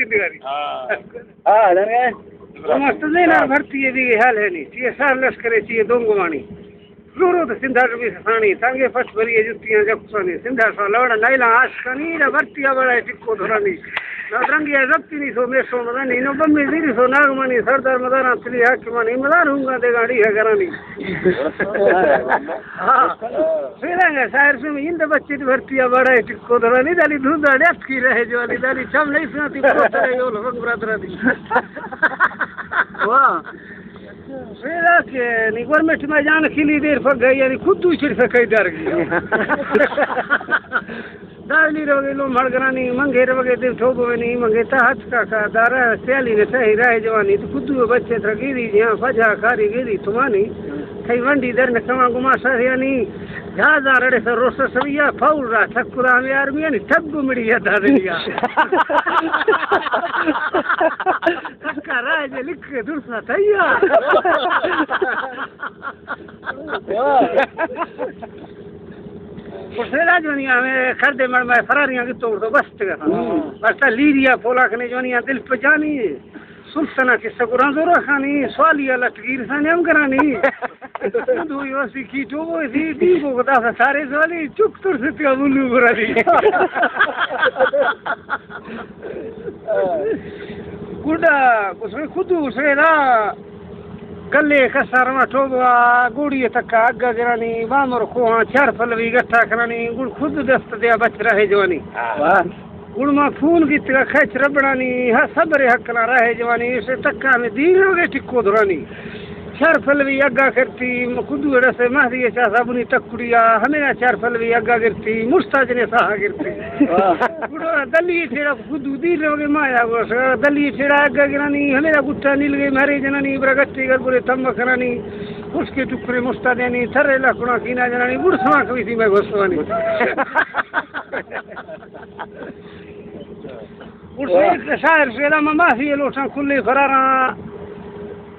जिंदगी हाँ लगे मस्त नहीं ना भर्ती है भी हाल है नहीं ये सार लश्कर चाहिए दोंगवानी जरूर तो सिंधा भी सानी तांगे फट भरी जुतियां जक्सनी सिंधा सा लवड़ा नाइला आशकनी ना भर्ती बड़ा टिक्को धरानी ना रंगिया जप्ती नहीं सो मेसो मदानी नो बम्मी जीरी सो नागमनी सरदार मदाना थली हाकिमानी मदार हूंगा दे गाड़ी है करानी हाँ फिर शायर से इंद बच्चे भर्ती बड़ा टिक्को धरानी दाली धुंधा डेथ की रहे जो वाली दाली छम नहीं सुनाती पोत रहे यो लोग बरादरा दी वाह फिर के नहीं गवर्नमेंट में जान खिली देर फक गई यानी खुद दूसरी से कई डर गई दाली रोगे लो मड़गरानी मंगे रोगे दिन ठोगो नहीं मंगे हाथ का दारा स्याली ने सही रहे जवानी तो खुद बच्चे था गिरी यहाँ फजा खारी गिरी तुम्हारी कई वंडी दर ने कमा गुमा सर यानी जहाजा रड़े सर रोस सविया फाउल रहा थकुरा में आर्मी यानी ठग मिड़ी है दादरिया थक्का राज लिख के दूसरा तैयार उसने जोनिया में खर्दे मर में फरारियां की तोड़ दो बस बस लीरिया फोला कने जोनिया दिल पे जानी सुल्ताना की सकुरा जोरा खानी स्वालिया लटकीर साने हम करानी दो योसी की तो वो थी दी को बता सारे स्वाली चुप तुर से क्या बुल्लू करानी गुड़ा उसमें खुद उसे ना गले कसार में ठोबा गुड़ी तक अग्गा गिरानी बामर को हाँ चार फल भी इकट्ठा करानी गुड़ खुद दस्त दिया बच रहे जवानी गुड़ में खून की खच रबड़ानी सबरे हक ना रहे जवानी इसे तक्का में दीन हो गए टिक्को धरानी चार फल भी अग्गा करती खुद से महदी चाह साबुनी तकुड़िया हमें चार फल भी अग्गा गिरती मुस्ताज ने सहा गिरती दली ठेड़ा खुद दीन हो गए माया दली ठेड़ा अग्गा गिरानी हमें गुट्टा नील गई मारे जनानी ब्रगट्टी कर बोले तम्ब खरानी उसके टुकड़े मुस्ता देनी थर्रे लखुणा कीना जनानी गुड़ समा कभी थी मैं घोसवानी शायर से माफी लोटा खुले फरारा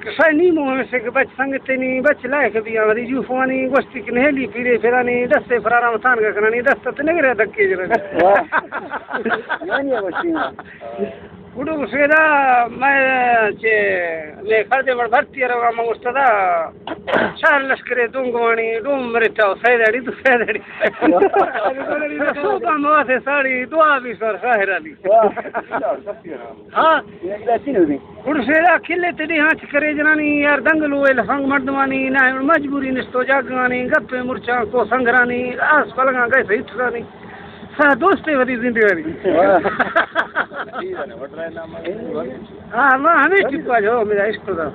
सैनी मुँह से बच संगते नहीं बच लायक भी हमारी जूफानी गोश्ती की नहेली फिरे फिरानी दस्ते फरारा मतान का करानी दस्त तो नहीं रहे धक्के जरा उड़ो सेदा मैं खर्दे में भर्ती रहा मंगोस्ता चार लश्करे दूंगवानी डूम मरे चाहो सैदाड़ी तो सैदाड़ी सोता मवासे साड़ी दुआ भी सर साहिर अली हाँ उड़सेदा खिले तेरी हाथ करे जनानी यार दंगलू एल हंग मर्दवानी ना मजबूरी निस्तो जागवानी गप्पे मुर्चा को संगरानी आस पलगा गए सही ठरानी सा दोस्ते वाली जिंदगी हाँ मैं हमें चिपका जो मेरा इश्क था